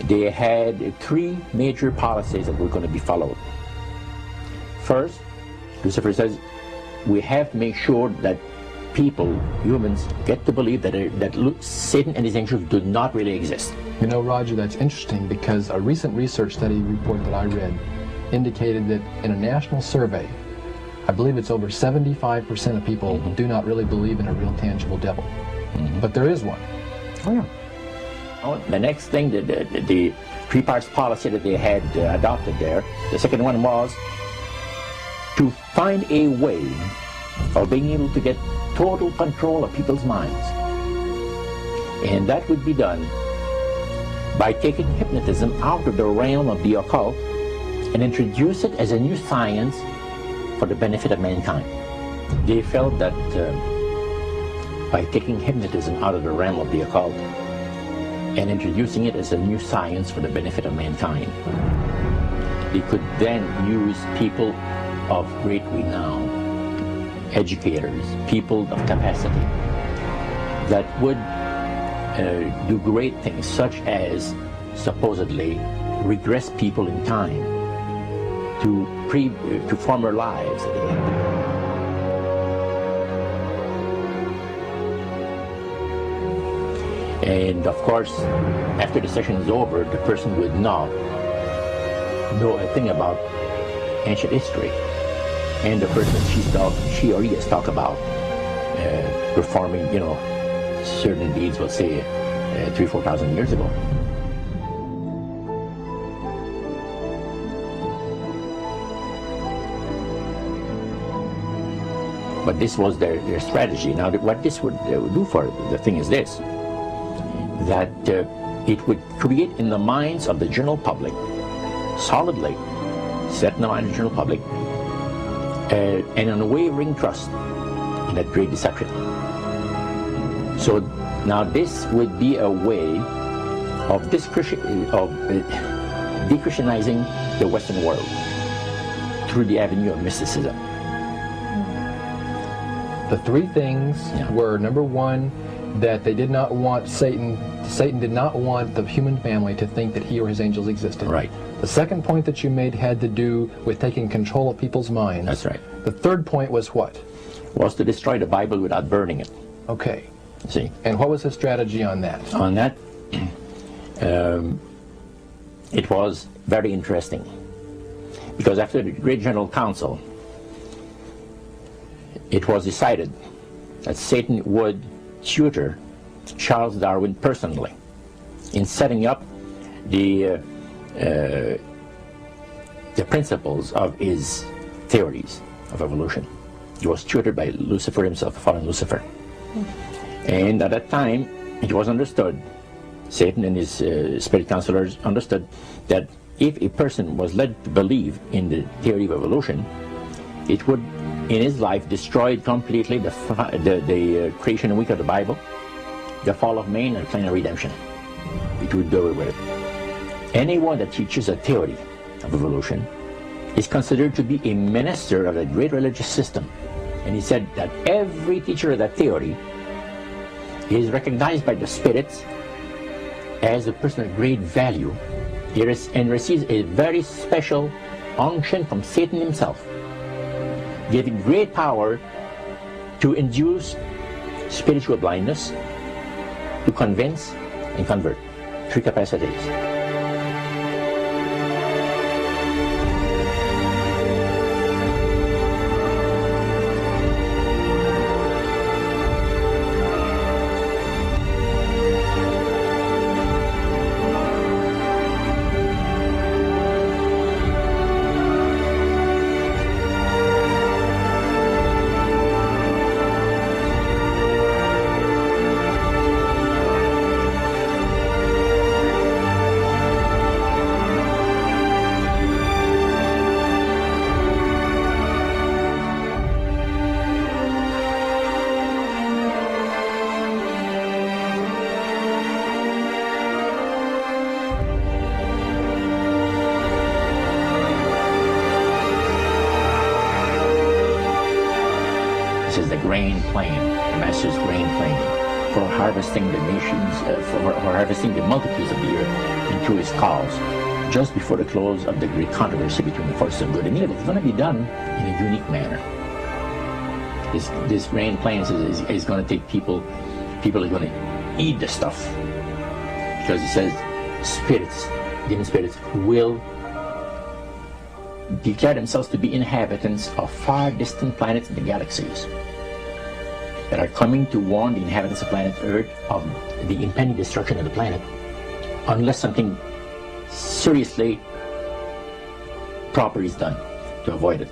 they had three major policies that were going to be followed. First, Lucifer says, we have to make sure that people, humans, get to believe that Satan and his angels do not really exist. You know, Roger, that's interesting because a recent research study report that I read indicated that in a national survey, I believe it's over 75% of people do not really believe in a real tangible devil. But there is one. Oh, yeah. Oh, the next thing, the three parts policy that they had adopted there, the second one was to find a way of being able to get total control of people's minds. And that would be done by taking hypnotism out of the realm of the occult and introduce it as a new science for the benefit of mankind. They felt that by taking hypnotism out of the realm of the occult and introducing it as a new science for the benefit of mankind, they could then use people of great renown, educators, people of capacity, that would do great things, such as supposedly regress people in time to former lives that they had. And of course, after the session is over, the person would not know a thing about ancient history. And the person she or he has talked about performing, certain deeds, let's say, 3,000 or 4,000 years ago. But this was their strategy. Now, what this would do for the thing is this, that it would create in the minds of the general public, solidly set in the mind of the general public, an unwavering trust in that great deception. So now this would be a way of de-Christianizing the Western world through the avenue of mysticism. The three things were, number one, that they did not want Satan did not want the human family to think that he or his angels existed. Right. The second point that you made had to do with taking control of people's minds. That's right. The third point was what? Was to destroy the Bible without burning it. Okay. See. And what was his strategy on that? On that, it was very interesting. Because after the Great General Council, it was decided that Satan would tutor Charles Darwin personally in setting up the principles of his theories of evolution. He was tutored by Lucifer himself, fallen Lucifer. And at that time, it was understood, Satan and his spirit counselors understood, that if a person was led to believe in the theory of evolution, it would, in his life, destroy completely the creation week of the Bible, the fall of man, and the plan of redemption. It would do away with it. Anyone that teaches a theory of evolution is considered to be a minister of a great religious system. And he said that every teacher of that theory is recognized by the spirits as a person of great value and receives a very special unction from Satan himself, giving great power to induce spiritual blindness, to convince and convert. Three capacities. This is the grain plane, the master's grain plane for harvesting the nations, for harvesting the multitudes of the earth, and through his cause, just before the close of the great controversy between the forces of good and evil. It's going to be done in a unique manner. This grand plan is going to take people are going to eat the stuff, because it says spirits, demon spirits, will declare themselves to be inhabitants of far distant planets in the galaxies that are coming to warn the inhabitants of planet Earth of the impending destruction of the planet, unless something seriously proper is done to avoid it.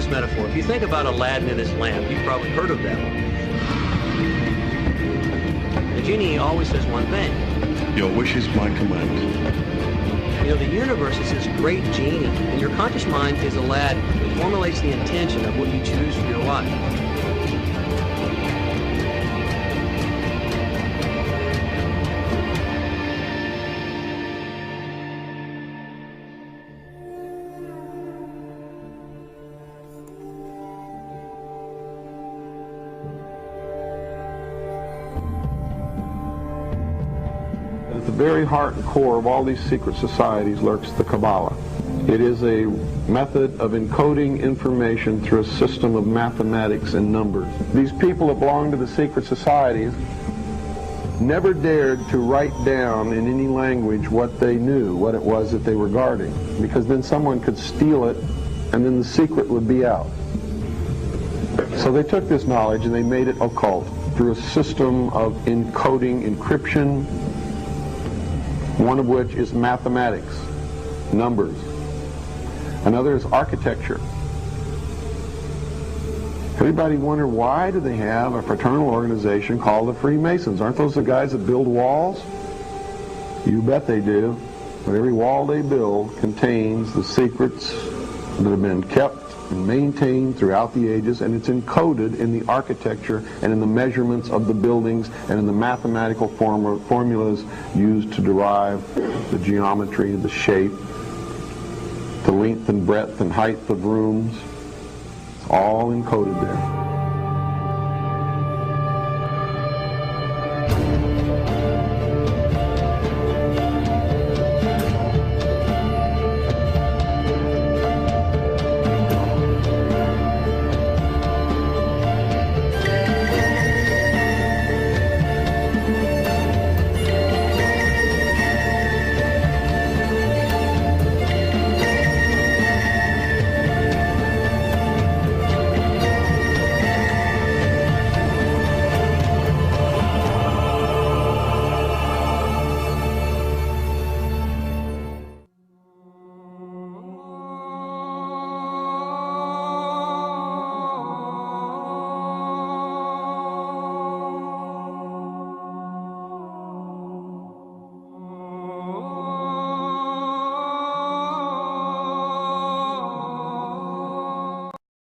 Metaphor. If you think about Aladdin and his lamp, you've probably heard of that one. The genie always says one thing. Your wish is my command. You know, the universe is this great genie, and your conscious mind is Aladdin. It formulates the intention of what you choose for your life. At the very heart and core of all these secret societies lurks the Kabbalah. It is a method of encoding information through a system of mathematics and numbers. These people that belong to the secret societies never dared to write down in any language what they knew, what it was that they were guarding, because then someone could steal it and then the secret would be out. So they took this knowledge and they made it occult through a system of encoding, encryption, one of which is mathematics, numbers. Another is architecture. Everybody wonder, why do they have a fraternal organization called the Freemasons? Aren't those the guys that build walls? You bet they do. But every wall they build contains the secrets that have been kept and maintained throughout the ages, and it's encoded in the architecture and in the measurements of the buildings and in the mathematical formulas used to derive the geometry, the shape, the length and breadth and height of rooms. It's all encoded there.